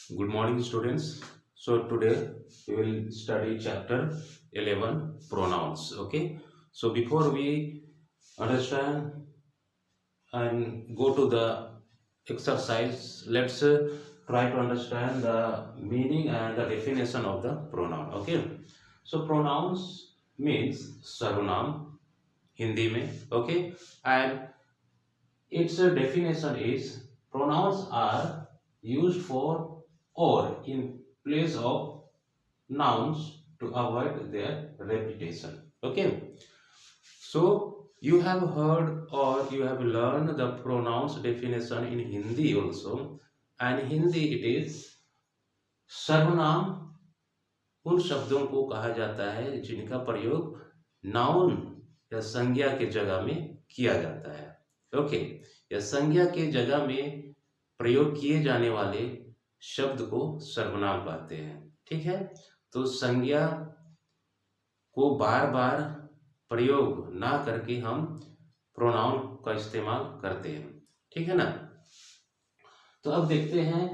Good morning, students. So today we will study chapter 11 pronouns. Okay. So before we understand and go to the exercise, let's try to understand the meaning and the definition of the pronoun. Okay. So pronouns means सर्वनाम हिंदी में. Okay. And its definition is pronouns are used for or in place of nouns to avoid their repetition. Okay. So you have heard or you have learned the pronouns definition in Hindi also. And Hindi it is सर्वनाम उन शब्दों को कहा जाता है जिनका प्रयोग noun या संज्ञा के जगह में किया जाता है. ओके. या संज्ञा के जगह में प्रयोग किए जाने वाले शब्द को सर्वनाम कहते हैं. ठीक है. तो संज्ञा को बार बार प्रयोग ना करके हम प्रोनाउन का इस्तेमाल करते हैं. ठीक है ना. तो अब देखते हैं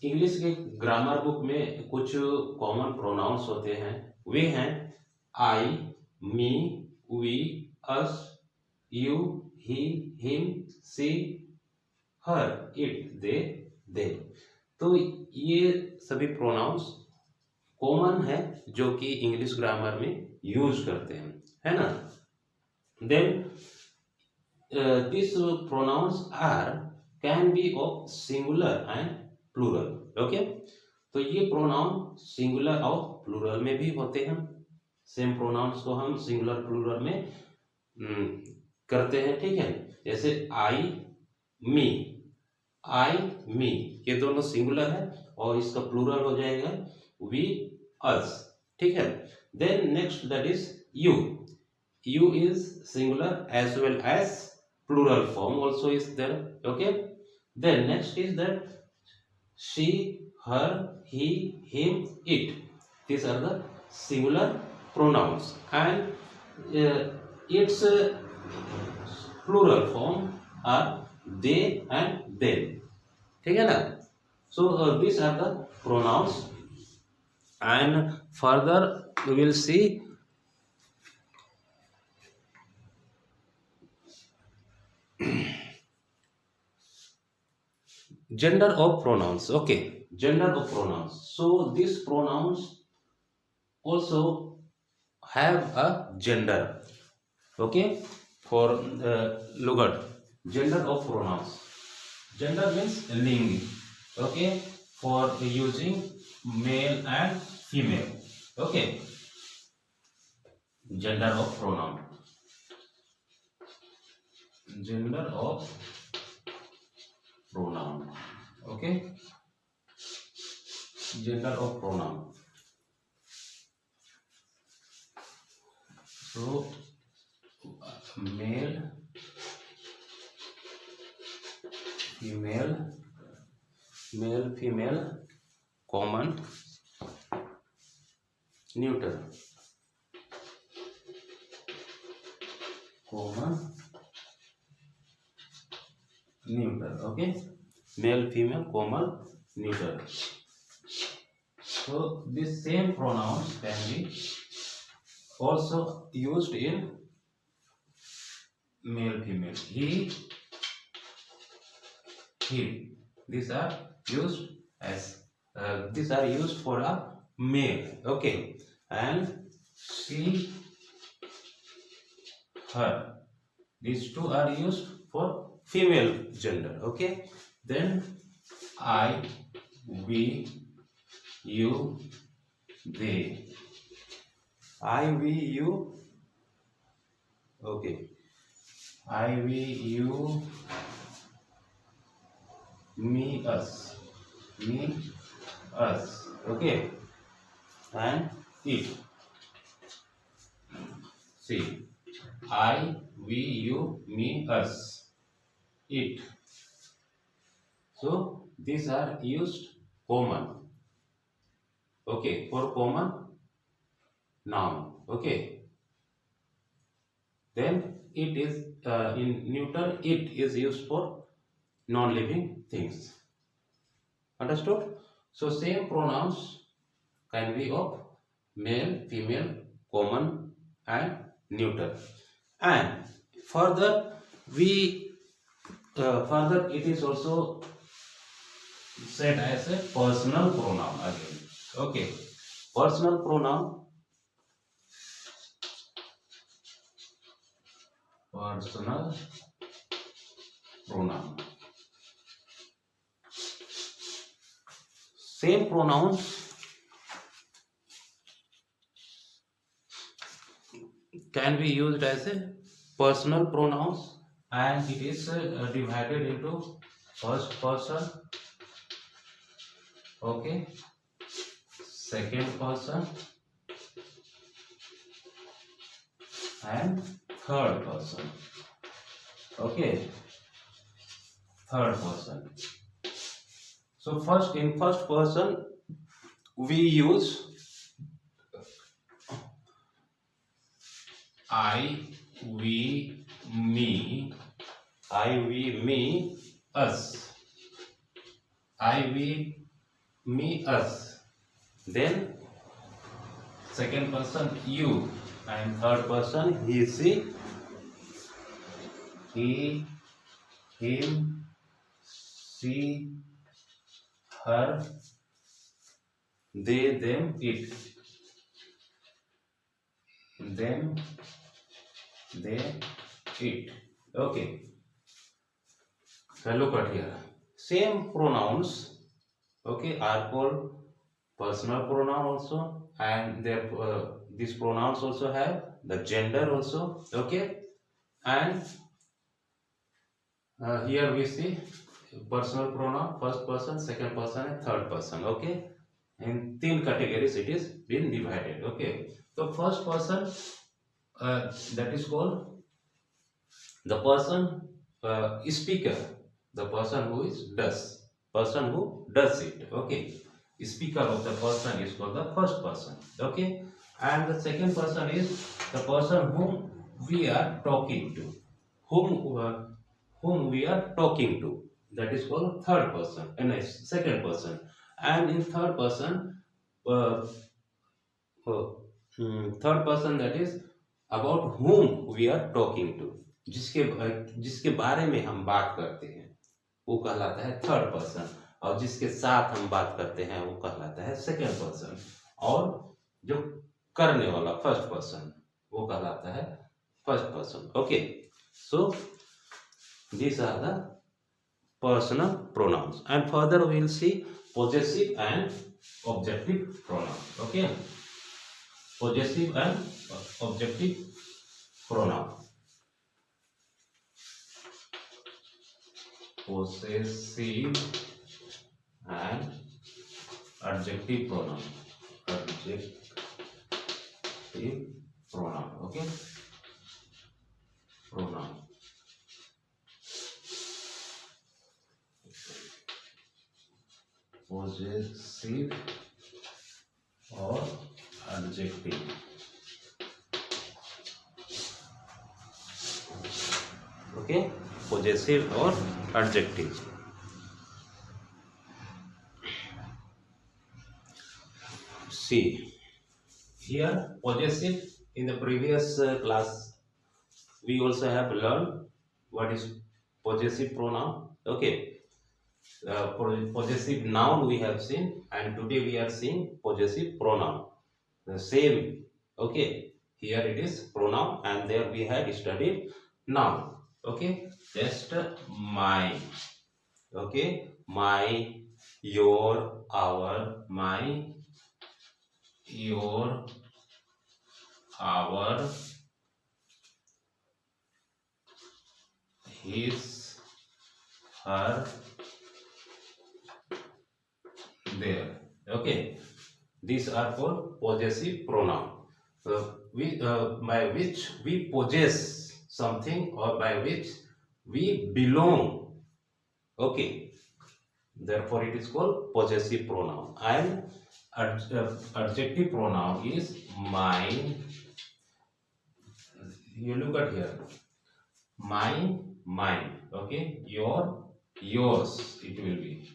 इंग्लिश के ग्रामर बुक में कुछ कॉमन प्रोनाउंस होते हैं. वे हैं I, me, we, us, you, he, him, she, her, it, they. तो ये सभी प्रोनाउंस कॉमन है जो कि इंग्लिश ग्रामर में यूज करते हैं, है ना. Then this pronouns are can be of singular and plural. Okay. तो ये प्रोनाउन सिंगुलर और प्लूरल में भी होते हैं. सेम प्रोनाउंस को हम सिंगुलर प्लूरल में करते हैं. ठीक है. जैसे आई, मी. आई, मी ये दोनों सिंगुलर है और इसका प्लूरल हो जाएगा वी, अस. ठीक है. Then next that is you. You is singular as well as plural form also is there. Okay. Then next is that she, her, he, him, it. These are the singular pronouns and its plural form are they and them. ठीक है ना. So these are the pronouns and further we will see gender of pronouns. Okay. Gender of pronouns. So these pronouns also have a gender. Okay. For look at gender of pronouns. Gender means ling. Okay. For using male and female. Okay. Gender of pronoun. Gender of pronoun. Okay. Gender of pronoun. So male, female, male, female, common, neuter. Common, neuter. Okay. Male, female, common, neuter. So these same pronouns can be also used in male, female. He, these are used as these are used for a male. Okay. And she, her, these two are used for female gender. Okay. Then I, we, you, they. I, we, you. Okay. I, we, you, me, us. Me, us. Okay. And it. See. I, we, you, me, us. It. So these are used common. Okay. For common noun. Okay. Then it is in neuter. It is used for non-living things. Understood? So same pronouns can be of male, female, common and neuter. And further we further it is also said as a personal pronoun again. Okay, personal pronoun, personal pronoun. Same pronouns can be used as a personal pronouns, and it is divided into first person, okay, second person and third person. Okay, third person. So first, in first person we use I, we, me, I, we, me, us, I, we, me, us. Then second person you, and third person he, she, he, him, she, her, they, them, it, them, they, it. Okay. So look at here. Same pronouns, okay, are called personal pronoun also, and their these pronouns also have the gender also. Okay, and here we see personal pronoun, first person, second person and third person. Okay, in three categories it is been divided. Okay, so first person, that is called the person, speaker, the person who is does, person who does it. Okay, speaker of the person is called the first person. Okay, and the second person is the person whom we are talking to, whom we are talking to, that is called third person, and second person. And in third person, uh, third person, that is about whom we are talking to, जिसके बारे में हम बात करते हैं वो कहलाता है थर्ड पर्सन, और जिसके साथ हम बात करते हैं वो कहलाता है सेकेंड पर्सन, और जो करने वाला फर्स्ट पर्सन वो कहलाता है first person. Okay, so these are the personal pronouns, and further we will see possessive and objective pronouns. Okay, possessive and objective pronoun. Possessive and adjective pronoun. Adjective pronoun. Okay, pronoun. Possessive or adjective. Okay, possessive or adjective. See here, possessive, in the previous class we also have learned what is possessive pronoun. Okay, possessive noun we have seen, and today we are seeing possessive pronoun, the same. Okay, here it is pronoun, and there we had studied noun. Okay, just my. Okay, my, your, our, my, your, our, his, her, their. Okay, these are called possessive pronoun, by which we possess something, or by which we belong. Okay, therefore it is called possessive pronoun. And adjective pronoun is mine. You look at here, mine, mine. Okay, your, yours, it will be.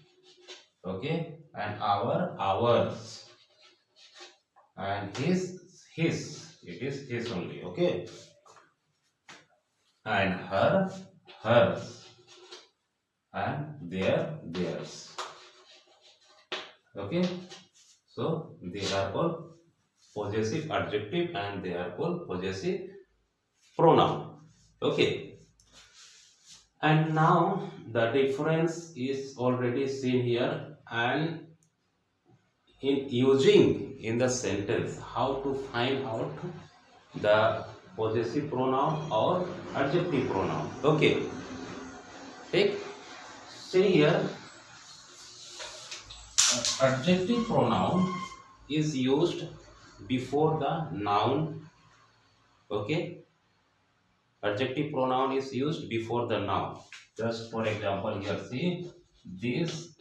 okay, and ours, and his, it is his only, okay, and her, hers, and theirs, okay. So they are called possessive adjective and they are called possessive pronoun, okay. And now the difference is already seen here, and in using in the sentence how to find out the possessive pronoun or adjective pronoun, okay. Take, say here, adjective pronoun is used before the noun, okay. Adjective pronoun is used before the noun. Just for example, here see, this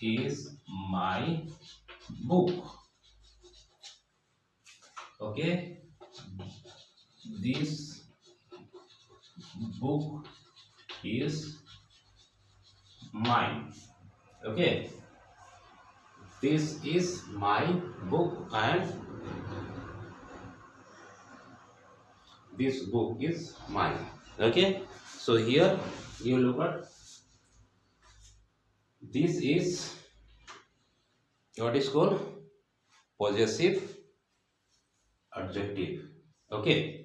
is my book, okay. This book is mine, okay. This is my book and this book is mine, okay. So here you look at, this is what is called possessive adjective, okay.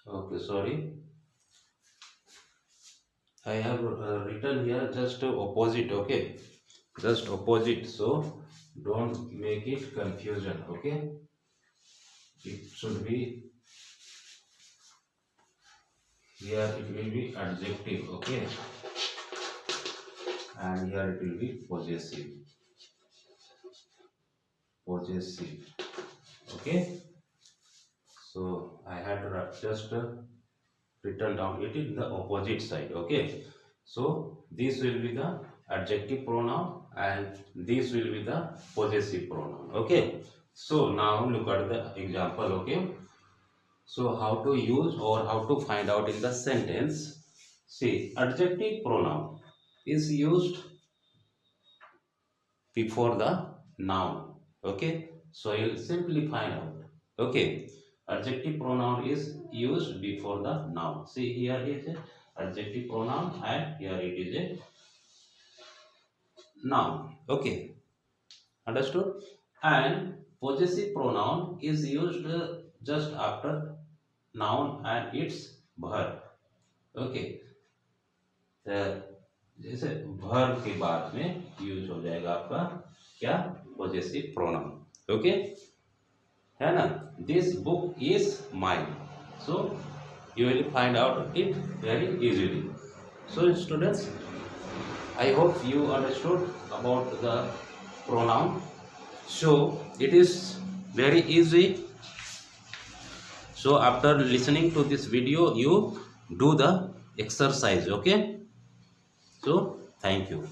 Okay, sorry, I have written here just opposite, okay, just opposite, so don't make it confusion, okay. It should be here, it will be adjective, okay, and here it will be possessive, okay. So I had just written down it in the opposite side, okay. So this will be the adjective pronoun and this will be the possessive pronoun, okay. So now look at the example, okay. So how to use or how to find out in the sentence. See, adjective pronoun is used before the noun, okay. So you'll simply find out, okay. Adjective pronoun is used before the noun. See, here is a adjective pronoun and here it is a noun, okay. Understood? And possessive pronoun is used just after noun and its verb, okay. जैसे verb के बाद में use हो जाएगा आपका क्या, possessive pronoun, okay, है ना. This book is mine, so you will find out it very easily. So students, I hope you understood about the pronoun. So it is very easy. So after listening to this video, you do the exercise, okay. So thank you.